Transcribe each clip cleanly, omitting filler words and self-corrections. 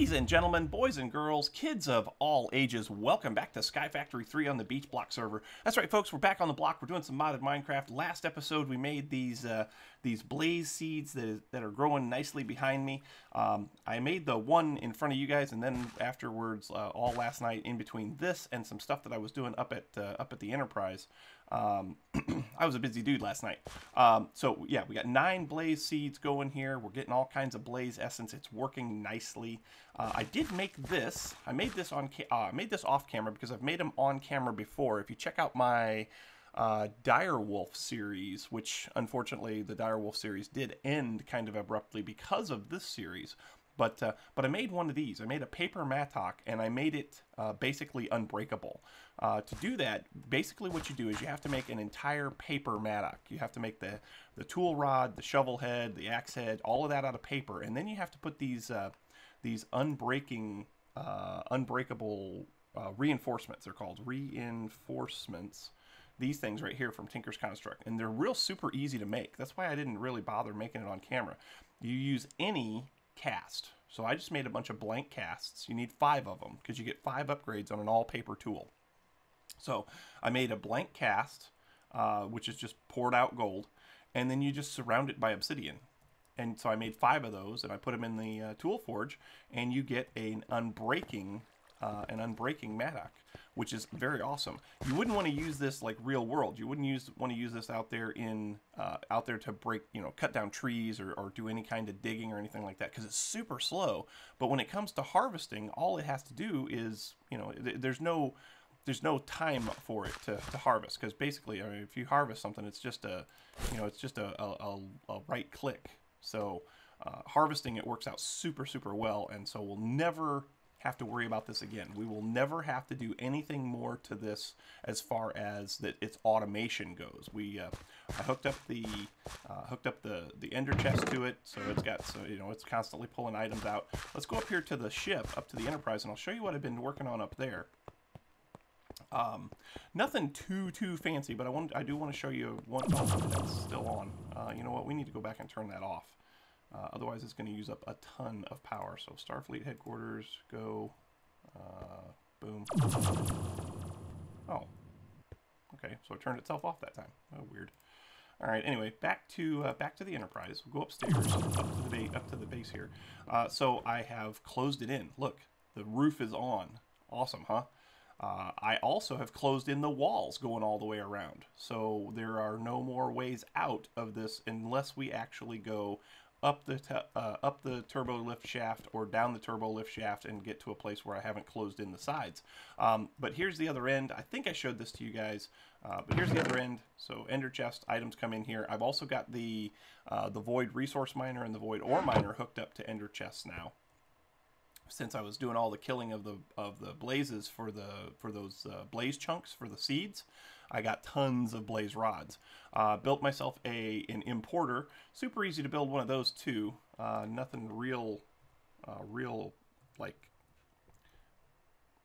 Ladies and gentlemen, boys and girls, kids of all ages, welcome back to SkyFactory 3 on the BeachBlock server. That's right, folks, we're back on the block. We're doing some modded Minecraft. Last episode, we made these blaze seeds that are growing nicely behind me. I made the one in front of you guys, and then afterwards, all last night, in between this and some stuff that I was doing up at the Enterprise. I was a busy dude last night. So yeah, we got 9 blaze seeds going here. We're getting all kinds of blaze essence. It's working nicely. I did make this. I made this off camera because I've made them on camera before. If you check out my Direwolf series, which unfortunately the Direwolf series did end kind of abruptly because of this series. But I made one of these. I made a paper mattock, and I made it basically unbreakable. To do that, basically what you do is you have to make an entire paper mattock. You have to make the tool rod, the shovel head, the axe head, all of that out of paper, and then you have to put these unbreakable reinforcements. They're called reinforcements. These things right here from Tinker's Construct, and they're real super easy to make. That's why I didn't really bother making it on camera. You use any cast. So I just made a bunch of blank casts. You need 5 of them because you get 5 upgrades on an all paper tool. So I made a blank cast, which is just poured out gold, and then you just surround it by obsidian. And so I made 5 of those, and I put them in the tool forge, and you get an unbreaking mattock, which is very awesome. You wouldn't want to use this like real world. You wouldn't want to use this out there to break, cut down trees or do any kind of digging or anything like that, because it's super slow. But when it comes to harvesting, all it has to do is, there's no time for it to harvest, because basically, I mean, if you harvest something, it's just a right click. So harvesting, it works out super well, and so we'll never have to worry about this again. We will never have to do anything more to this as far as that its automation goes. I hooked up the ender chest to it, so it's constantly pulling items out. Let's go up here to the ship, up to the Enterprise, and I'll show you what I've been working on up there. Nothing too fancy, but I do want to show you one. Oh, that's still on. You know what? We need to go back and turn that off. Otherwise, it's going to use up a ton of power. So Starfleet Headquarters, go, boom. Oh, okay. So it turned itself off that time. Oh, weird. All right. Anyway, back to the Enterprise. We'll go upstairs, up to the base here. So I have closed it in. Look, the roof is on. Awesome, huh? I also have closed in the walls going all the way around. So there are no more ways out of this unless we actually go up the turbo lift shaft or down the turbo lift shaft and get to a place where I haven't closed in the sides. But here's the other end. I think I showed this to you guys, but here's the other end. So ender chest items come in here. I've also got the void resource miner and the void ore miner hooked up to ender chests now, since I was doing all the killing of the blazes for those blaze chunks for the seeds. I got tons of blaze rods. Built myself an importer. Super easy to build one of those too. Nothing real like,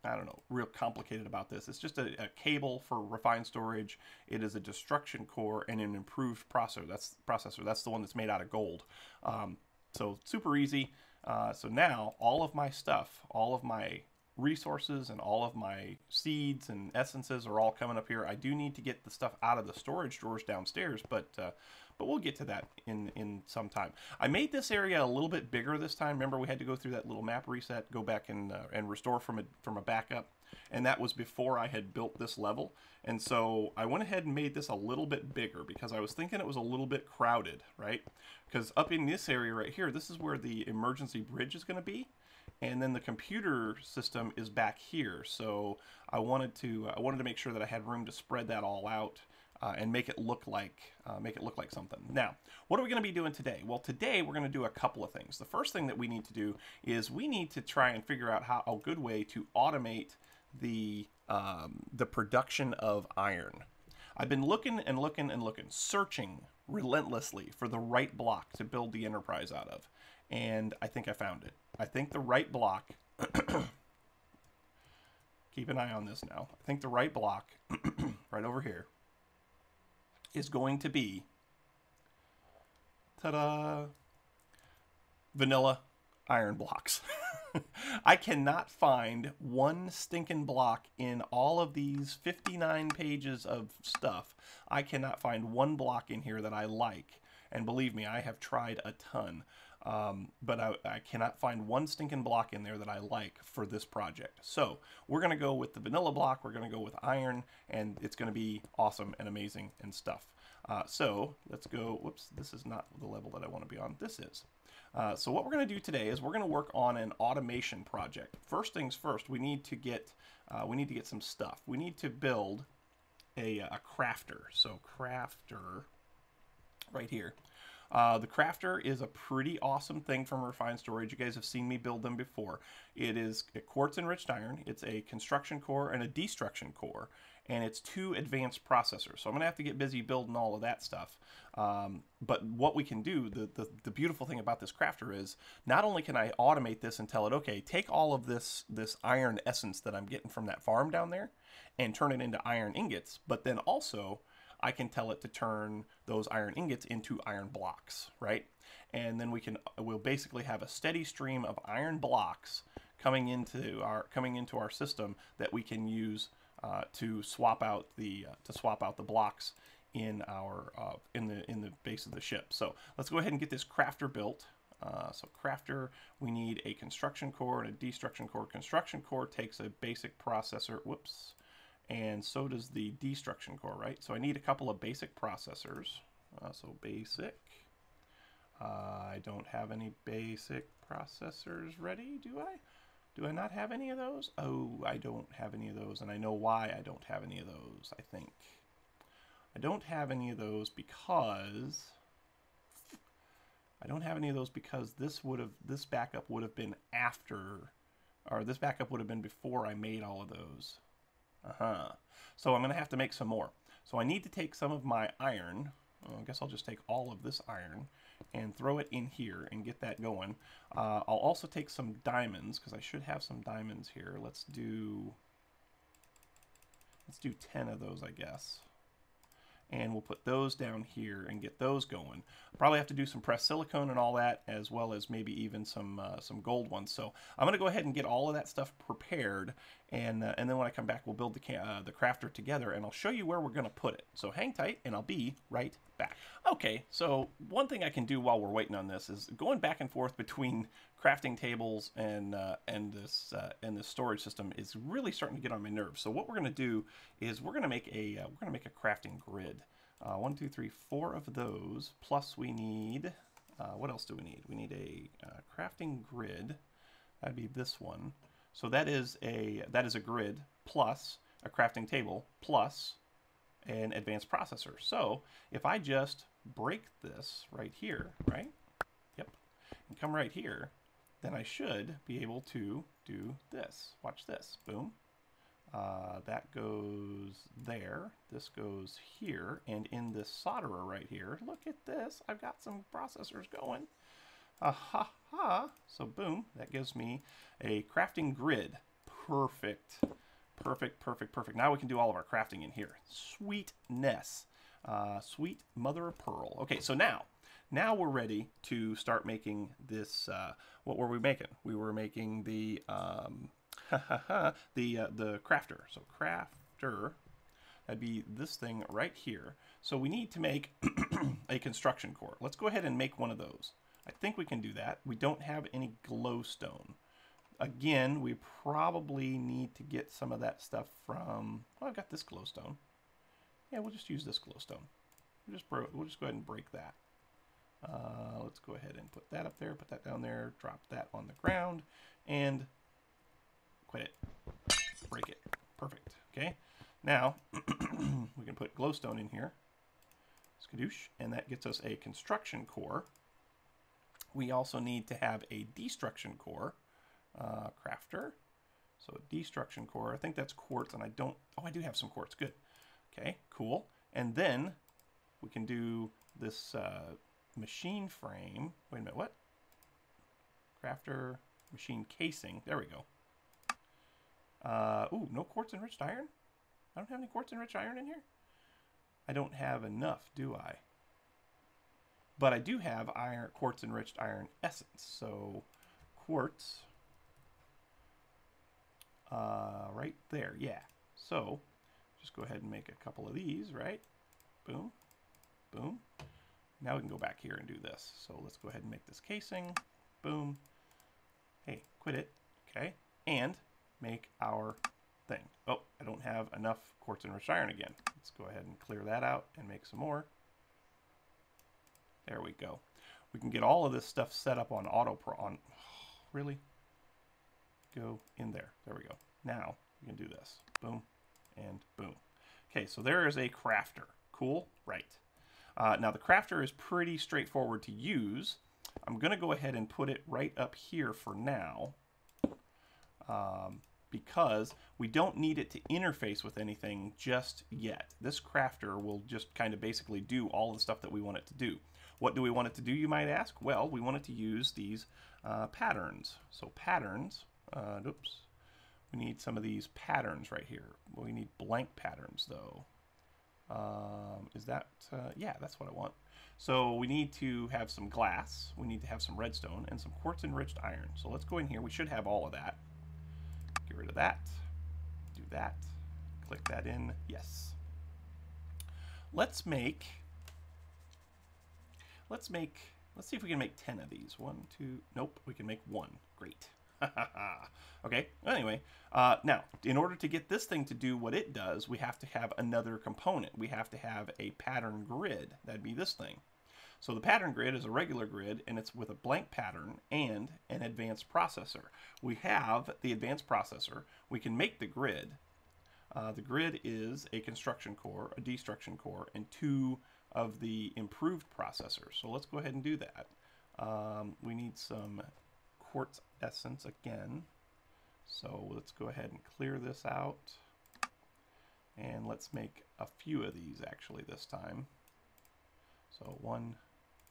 I don't know, real complicated about this. It's just a cable for refined storage. It is a destruction core and an improved processor. That's the one that's made out of gold. So super easy. So now all of my stuff, all of my resources and all of my seeds and essences are all coming up here. I do need to get the stuff out of the storage drawers downstairs, but we'll get to that in some time. I made this area a little bit bigger this time. Remember, we had to go through that little map reset, go back and restore from a backup, and that was before I had built this level. And so I went ahead and made this a little bit bigger because I was thinking it was a little bit crowded, right? Because up in this area right here, this is where the emergency bridge is going to be, and then the computer system is back here. So I wanted to make sure that I had room to spread that all out and make it look like something. Now, what are we going to be doing today? Well, today we're going to do a couple of things. The first thing that we need to do is we need to try and figure out a good way to automate the production of iron. I've been looking, searching relentlessly for the right block to build the Enterprise out of, and I think I found it. I think the right block, keep an eye on this now, I think the right block, right over here, is going to be, ta-da, vanilla iron blocks. I cannot find one stinking block in all of these 59 pages of stuff. I cannot find one block in here that I like. And believe me, I have tried a ton. But I cannot find one stinking block in there that I like for this project. So we're going to go with the vanilla block. We're going to go with iron, and it's going to be awesome and amazing and stuff. So let's go. Whoops, this is not the level that I want to be on. This is. So what we're going to do today is we're going to work on an automation project. First things first, we need to get some stuff. We need to build a crafter. So crafter right here. The crafter is a pretty awesome thing from Refined Storage. You guys have seen me build them before. It is a quartz enriched iron. It's a construction core and a destruction core. And it's 2 advanced processors. So I'm going to have to get busy building all of that stuff. But what we can do, the beautiful thing about this crafter is, not only can I automate this and tell it, okay, take all of this iron essence that I'm getting from that farm down there and turn it into iron ingots, but then also I can tell it to turn those iron ingots into iron blocks, right? And then we'll basically have a steady stream of iron blocks coming into our system that we can use to swap out the blocks in our in the base of the ship. So let's go ahead and get this crafter built. So crafter, we need a construction core and a destruction core. Construction core takes a basic processor. Whoops. And so does the destruction core, right? So I need a couple of basic processors. So basic. I don't have any basic processors ready, do I? Do I not have any of those? Oh, I don't have any of those, and I know why I don't have any of those, I think. I don't have any of those because... this backup would have been after, or this backup would have been before I made all of those. So I'm going to have to make some more. So I need to take some of my iron. Well, I guess I'll just take all of this iron and throw it in here and get that going. I'll also take some diamonds, because I should have some diamonds here. Let's do 10 of those, I guess. And we'll put those down here and get those going. Probably have to do some pressed silicone and all that, as well as maybe even some gold ones. So I'm going to go ahead and get all of that stuff prepared, and then when I come back, we'll build the crafter together, and I'll show you where we're going to put it. So hang tight, and I'll be right back. Okay, so one thing I can do while we're waiting on this is going back and forth between crafting tables and this storage system is really starting to get on my nerves. So what we're going to do is we're going to make a crafting grid. 1, 2, 3, 4 of those. Plus we need what else do we need? We need a crafting grid. That'd be this one. So that is a grid plus a crafting table plus an advanced processor. So if I just break this right here, right? Yep. And come right here, then I should be able to do this. Watch this. Boom. That goes there. This goes here. And in this solderer right here, look at this. I've got some processors going. Ha ha. So boom, that gives me a crafting grid. Perfect. Perfect, perfect, perfect. Now we can do all of our crafting in here. Sweetness. Sweet mother of pearl. Okay, so now we're ready to start making this. What were we making? We were making the the crafter. So crafter, that'd be this thing right here. So we need to make a construction core. Let's go ahead and make one of those. I think we can do that. We don't have any glowstone. Again, we probably need to get some of that stuff from... Well, I've got this glowstone. Yeah, we'll just use this glowstone. We'll just go ahead and break that. Let's go ahead and put that up there, put that down there, drop that on the ground, and quit it. Break it. Perfect. Okay. Now, we can put glowstone in here. Skadoosh. And that gets us a construction core. We also need to have a destruction core. Crafter. So a destruction core. I think that's quartz, and I don't... Oh, I do have some quartz. Good. Okay, cool. And then we can do this machine frame. Wait a minute, what? Crafter, machine casing. There we go. Ooh, no quartz enriched iron? I don't have any quartz enriched iron in here? I don't have enough, do I? But I do have quartz enriched iron essence. So quartz Right there, yeah. So just go ahead and make a couple of these, right? Boom, boom. Now we can go back here and do this. So let's go ahead and make this casing. Boom. Hey, quit it. Okay. And make our thing. Oh, I don't have enough quartz enriched iron again. Let's go ahead and clear that out and make some more. There we go. We can get all of this stuff set up on really? Go in there. There we go. Now we can do this. Boom and boom. Okay, so there is a crafter. Cool, right. Now the crafter is pretty straightforward to use. I'm going to go ahead and put it right up here for now because we don't need it to interface with anything just yet. This crafter will just kind of basically do all the stuff that we want it to do. What do we want it to do, you might ask? Well, we want it to use these patterns. So patterns, oops, we need some of these patterns right here. We need blank patterns though. Is that, yeah, that's what I want. So we need to have some glass, we need to have some redstone, and some quartz enriched iron. So let's go in here, we should have all of that. Get rid of that, do that, click that in, yes. Let's see if we can make 10 of these. 1, 2, nope, we can make 1, great. Okay, anyway, now, in order to get this thing to do what it does, we have to have another component. We have to have a pattern grid. That'd be this thing. So the pattern grid is a regular grid, and it's with a blank pattern and an advanced processor. We have the advanced processor. We can make the grid. The grid is a construction core, a destruction core, and 2 of the improved processors. So let's go ahead and do that. We need some quartz essence again. So let's go ahead and clear this out. And let's make a few of these actually this time. So 1,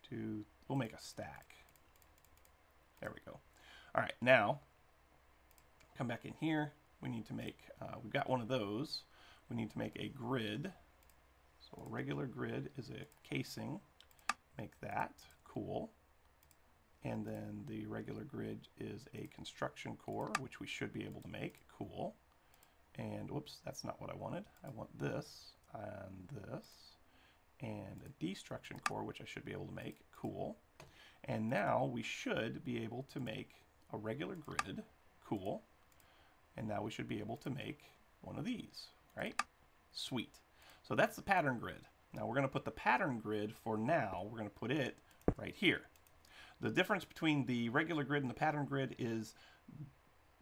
2, we'll make a stack. There we go. All right, now come back in here. We need to make, we've got one of those. We need to make a grid. So a regular grid is a casing. Make that, cool. And then the regular grid is a construction core, which we should be able to make, cool. And whoops, that's not what I wanted. I want this and this. And a destruction core, which I should be able to make, cool. And now we should be able to make a regular grid, cool. And now we should be able to make one of these, right? Sweet. So that's the pattern grid. Now we're going to put the pattern grid for now, we're going to put it right here. The difference between the regular grid and the pattern grid is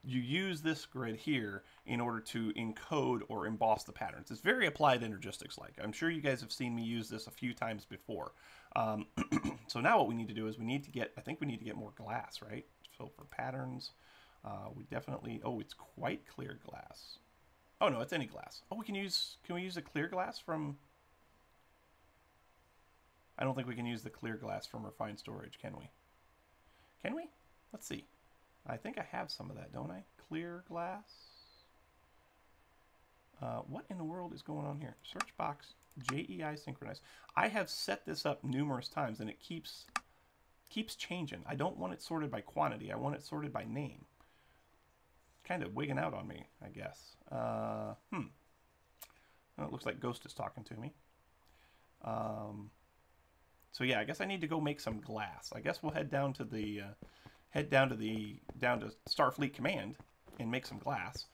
you use this grid here in order to encode or emboss the patterns. It's very applied energistics-like. I'm sure you guys have seen me use this a few times before. So now what we need to do is we need to get, I think we need to get more glass, right? So for patterns, we definitely, oh, it's quite clear glass. Oh no, it's any glass. Oh, can we use a clear glass from, I don't think we can use the clear glass from refined storage, can we? Can we? Let's see. I think I have some of that, don't I? Clear glass. What in the world is going on here? Search box, JEI synchronized. I have set this up numerous times and it keeps changing. I don't want it sorted by quantity. I want it sorted by name. Kind of wigging out on me, I guess. Well, it looks like Ghost is talking to me. So yeah, I guess I need to go make some glass. I guess we'll head down to the down to Starfleet Command and make some glass.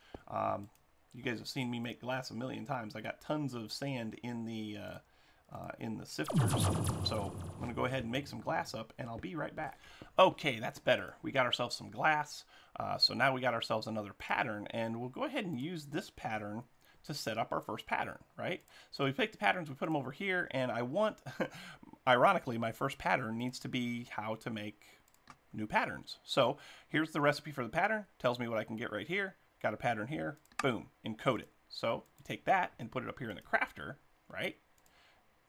You guys have seen me make glass a million times. I got tons of sand in the sifters. So I'm gonna go ahead and make some glass up, and I'll be right back. Okay, that's better. We got ourselves some glass. So now we got ourselves another pattern, and we'll go ahead and use this pattern to set up our first pattern, right? So we pick the patterns, we put them over here, and I want, ironically, my first pattern needs to be how to make new patterns. So here's the recipe for the pattern, tells me what I can get right here, got a pattern here, boom, encode it. So you take that and put it up here in the crafter, right?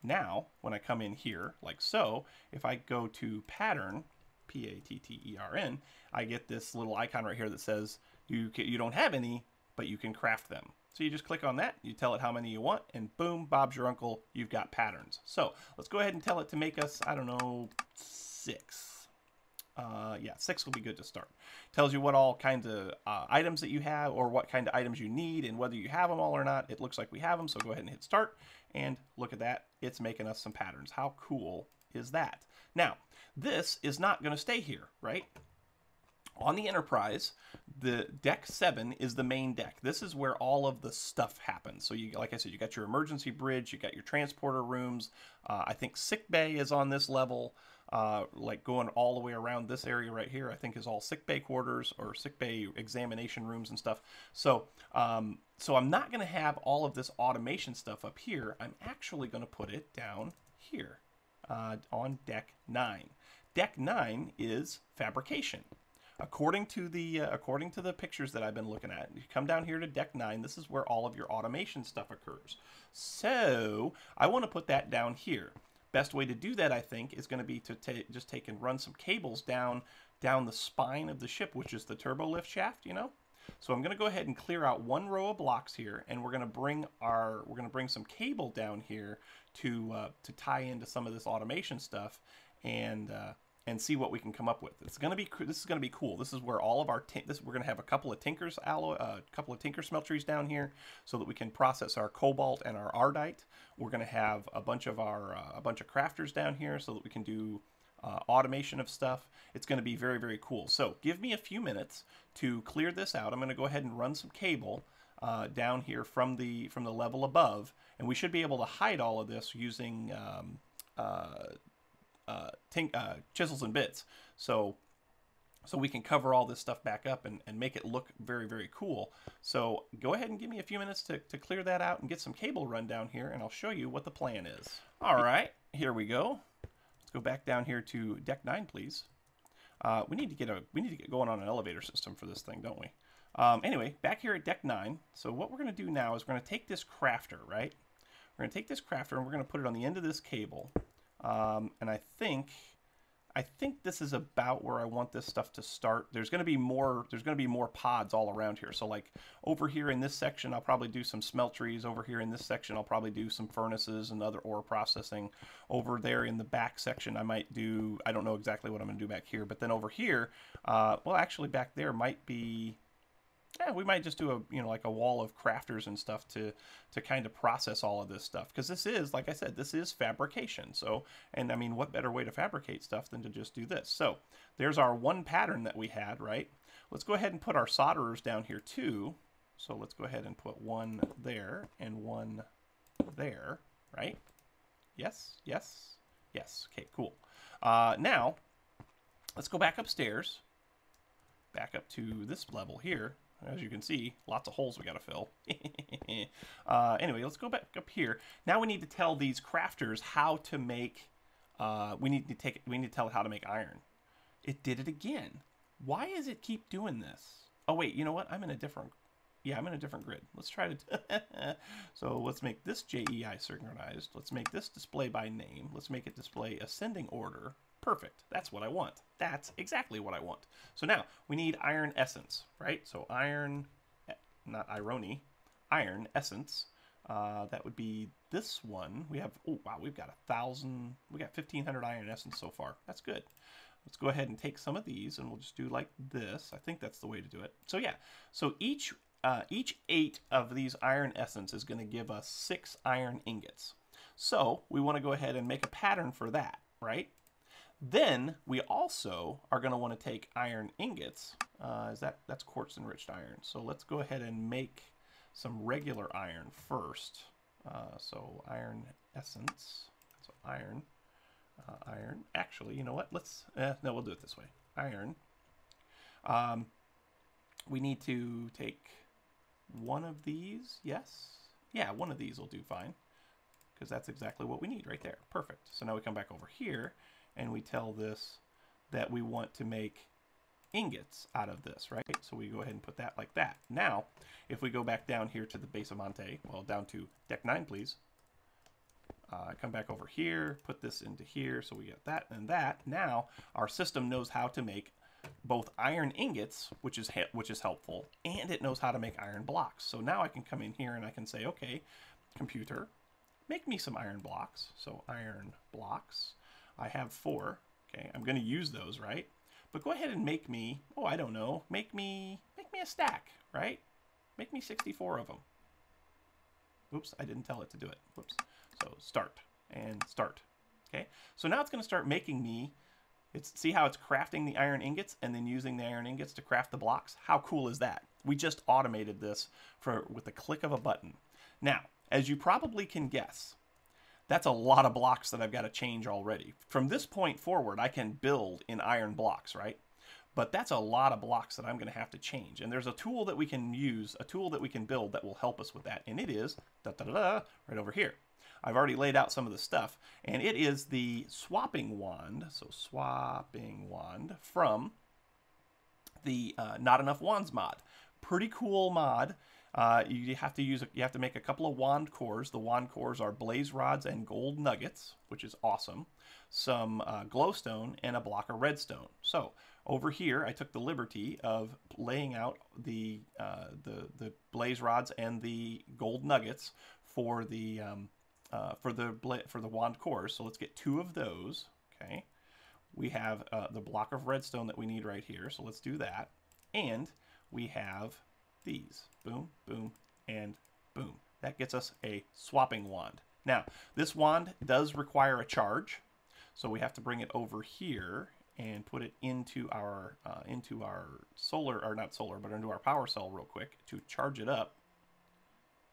Now, when I come in here, like so, if I go to pattern, P-A-T-T-E-R-N, I get this little icon right here that says you don't have any, but you can craft them. So you just click on that, you tell it how many you want, and boom, Bob's your uncle, you've got patterns. So let's go ahead and tell it to make us, I don't know, 6. Yeah, 6 will be good to start. Tells you what all kinds of items that you have, or what kind of items you need, and whether you have them all or not. It looks like we have them, so go ahead and hit start. And look at that. It's making us some patterns. How cool is that? Now, this is not going to stay here, right? On the Enterprise, the deck 7 is the main deck. This is where all of the stuff happens. So, you, like I said, you got your emergency bridge, you got your transporter rooms. I think sick bay is on this level, like going all the way around this area right here. I think is all sick bay quarters or sick bay examination rooms and stuff. So, so I'm not going to have all of this automation stuff up here. I'm actually going to put it down here on deck 9. Deck 9 is fabrication. According to the pictures that I've been looking at, you come down here to deck 9. This is where all of your automation stuff occurs. So I want to put that down here. Best way to do that, I think, is going to be to just take and run some cables down the spine of the ship, which is the turbo lift shaft. You know. So I'm going to go ahead and clear out one row of blocks here, and we're going to bring some cable down here to tie into some of this automation stuff, and see what we can come up with. This is going to be cool. This is where all of our we're going to have a couple of tinker smelteries down here, so that we can process our cobalt and our ardite. We're going to have a bunch of crafters down here, so that we can do automation of stuff. It's going to be very, very cool. So give me a few minutes to clear this out. I'm going to go ahead and run some cable down here from the level above, and we should be able to hide all of this using chisels and bits, so we can cover all this stuff back up and make it look very, very cool. So go ahead and give me a few minutes to clear that out and get some cable run down here, and I'll show you what the plan is. All right, here we go. Let's go back down here to deck 9, please. We need to get going on an elevator system for this thing, don't we? Anyway, back here at deck 9. So what we're going to do now is we're going to take this crafter, right? We're going to take this crafter and we're going to put it on the end of this cable. And I think this is about where I want this stuff to start. There's going to be more pods all around here. So like over here in this section, I'll probably do some smelteries. Over here in this section, I'll probably do some furnaces and other ore processing. Over there in the back section, I might do, I don't know exactly what I'm going to do back here, but then over here, well, actually back there might be, yeah, we might just do a, like a wall of crafters and stuff to kind of process all of this stuff. Because this is, like I said, this is fabrication. So, and I mean, what better way to fabricate stuff than to just do this? So there's our one pattern that we had, right? Let's go ahead and put our solderers down here too. So let's go ahead and put one there and one there, right? Yes, yes, yes. Okay, cool. Now, let's go back upstairs, back up to this level here. As you can see, lots of holes we got to fill. Anyway, let's go back up here. Now we need to tell these crafters how to make. We need to tell it how to make iron. It did it again. Why does it keep doing this? Oh wait, you know what? I'm in a different. Yeah, I'm in a different grid. Let's try to. So let's make this JEI synchronized. Let's make this display by name. Let's make it display ascending order. Perfect. That's what I want. That's exactly what I want. So now we need iron essence, right? So iron, not irony, iron essence. That would be this one. We have, oh wow, we've got 1,000, we got 1,500 iron essence so far. That's good. Let's go ahead and take some of these and we'll just do like this. I think that's the way to do it. So yeah, so each 8 of these iron essence is going to give us 6 iron ingots. So we want to go ahead and make a pattern for that, right? Then we also are going to want to take iron ingots. That's quartz enriched iron. So let's go ahead and make some regular iron first. So iron essence. So iron. Iron. Actually, you know what? Let's no, we'll do it this way. Iron. We need to take one of these. Yes. Yeah, one of these will do fine, because that's exactly what we need right there. Perfect. So now we come back over here and we tell this that we want to make ingots out of this, right? So we go ahead and put that like that. Now, if we go back down here to the base of Monte, well, down to deck 9, please. Come back over here, put this into here, so we get that and that. Now, our system knows how to make both iron ingots, which is helpful, and it knows how to make iron blocks. So now I can come in here and I can say, okay, computer, make me some iron blocks. So iron blocks. I have 4. Okay, I'm going to use those, right? But go ahead and make me, oh, I don't know, make me a stack, right? Make me 64 of them. Oops, I didn't tell it to do it. Whoops. So start and start. Okay, so now it's going to start making me, see how it's crafting the iron ingots and then using the iron ingots to craft the blocks? How cool is that? We just automated this with a click of a button. Now, as you probably can guess, that's a lot of blocks that I've got to change already. From this point forward, I can build in iron blocks, right? But that's a lot of blocks that I'm going to have to change. And there's a tool that we can use, a tool that we can build that will help us with that. And it is, right over here. I've already laid out some of the stuff. And it is the swapping wand. So swapping wand from the Not Enough Wands mod. Pretty cool mod. You have to make a couple of wand cores. The wand cores are blaze rods and gold nuggets, which is awesome. Some glowstone and a block of redstone. So over here, I took the liberty of laying out the blaze rods and the gold nuggets for the wand cores. So let's get 2 of those. Okay, we have the block of redstone that we need right here. So let's do that, and we have these. Boom, boom, and boom. That gets us a swapping wand. Now, this wand does require a charge, so we have to bring it over here and put it into our solar, or not solar, but into our power cell real quick to charge it up.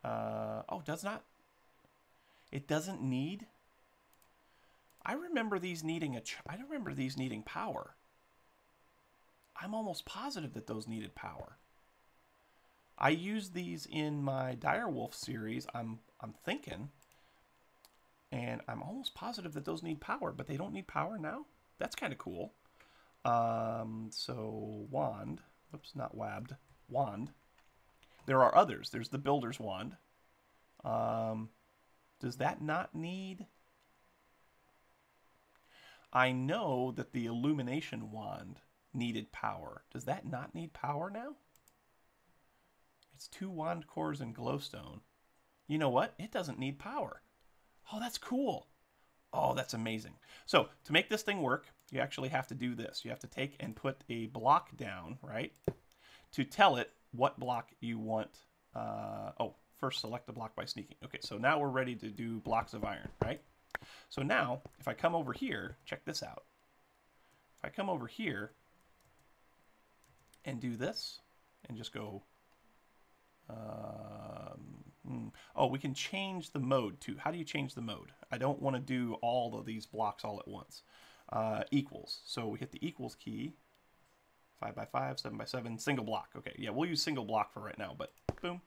Oh, it doesn't need. I remember these needing I remember these needing power. I'm almost positive that those needed power. I used these in my Direwolf series, I'm thinking, and I'm almost positive that those need power, but they don't need power now? That's kind of cool. So wand, oops, not wabbed, wand. There are others. There's the builder's wand. Does that not need? I know that the illumination wand needed power. Does that not need power now? It's 2 wand cores and glowstone. You know what? It doesn't need power. Oh, that's cool. Oh, that's amazing. So to make this thing work, you actually have to do this. You have to take and put a block down, right? To tell it what block you want. Oh, first select the block by sneaking. Okay, so now we're ready to do blocks of iron, right? So now, if I come over here, check this out. If I come over here and do this, and just go, oh, we can change the mode too. How do you change the mode? I don't want to do all of these blocks all at once. Equals. So we hit the equals key. 5 by 5, 7 by 7, single block. Okay, yeah, we'll use single block for right now, but boom,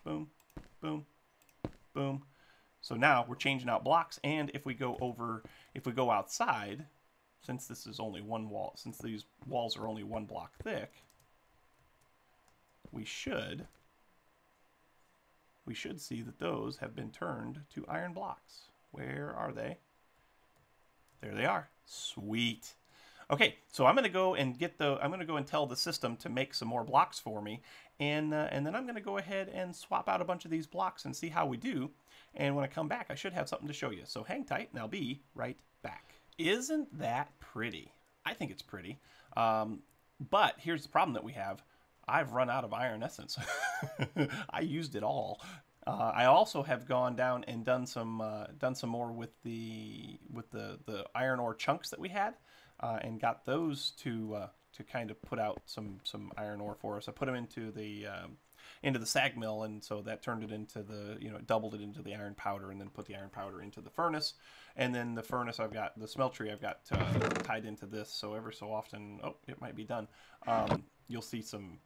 boom, boom, boom. So now we're changing out blocks, and if we go outside, since this is only one wall, since these walls are only 1 block thick, we should see that those have been turned to iron blocks. Where are they? There they are. Sweet. Okay, so I'm going to go and tell the system to make some more blocks for me, and then I'm going to go ahead and swap out a bunch of these blocks and see how we do. And when I come back, I should have something to show you. So hang tight, and I'll be right back. Isn't that pretty? I think it's pretty. But here's the problem that we have. I've run out of iron essence. I used it all. I also have gone down and done some more with the iron ore chunks that we had, and got those to kind of put out some iron ore for us. I put them into the sag mill, and so that turned it into doubled it into the iron powder, and then put the iron powder into the furnace, and then the furnace the smeltery I've got tied into this. So every so often, oh, it might be done. You'll see some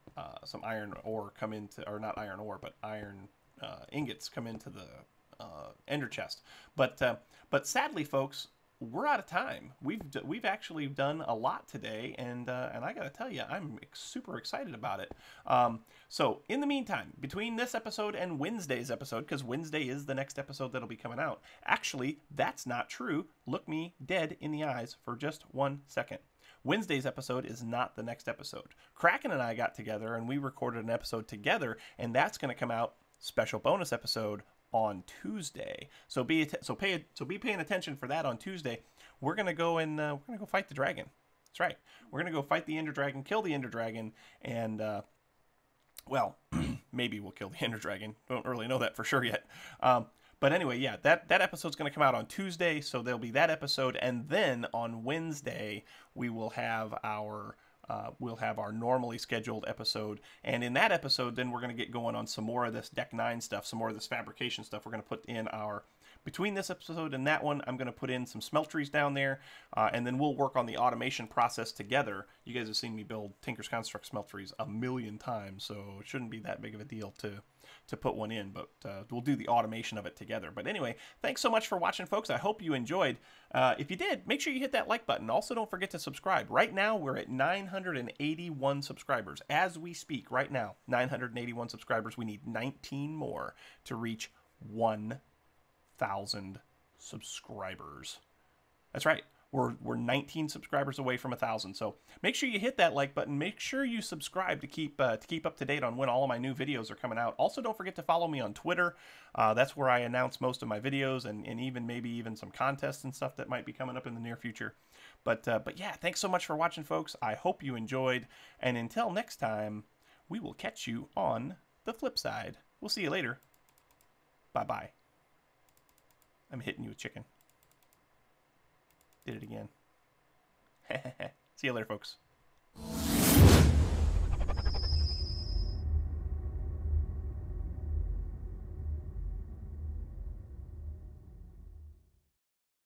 iron ore come into, or not iron ore, but iron ingots come into the ender chest. But sadly, folks, we're out of time. We've actually done a lot today, and I got to tell you, I'm super excited about it. So in the meantime, between this episode and Wednesday's episode, because Wednesday is the next episode that'll be coming out. Actually, that's not true. Look me dead in the eyes for just 1 second. Wednesday's episode is not the next episode. Kraken and I got together and we recorded an episode together, and that's going to come out special bonus episode on Tuesday. So be paying attention for that on Tuesday. We're gonna go fight the dragon. That's right. We're going to go fight the Ender Dragon, kill the Ender Dragon, and, well, maybe we'll kill the Ender Dragon. Don't really know that for sure yet. But anyway, yeah, that episode's going to come out on Tuesday, so there'll be that episode. And then on Wednesday, we will have our normally scheduled episode. And in that episode, then we're going to get going on some more of this Deck 9 stuff, some more of this fabrication stuff. We're going to put in our... Between this episode and that one, I'm going to put in some smelteries down there, and then we'll work on the automation process together. You guys have seen me build Tinker's Construct smelteries a million times, so it shouldn't be that big of a deal to put one in, but we'll do the automation of it together. But anyway, thanks so much for watching, folks. I hope you enjoyed. If you did, make sure you hit that like button. Also, don't forget to subscribe. Right now, we're at 981 subscribers. As we speak, right now, 981 subscribers. We need 19 more to reach 1,000 subscribers. That's right. We're 19 subscribers away from 1,000. So make sure you hit that like button. Make sure you subscribe to keep up to date on when all of my new videos are coming out. Also, don't forget to follow me on Twitter. That's where I announce most of my videos and maybe even some contests and stuff that might be coming up in the near future. But yeah, thanks so much for watching, folks. I hope you enjoyed. And until next time, we will catch you on the flip side. We'll see you later. Bye-bye. I'm hitting you with chicken. Did it again. See you later, folks.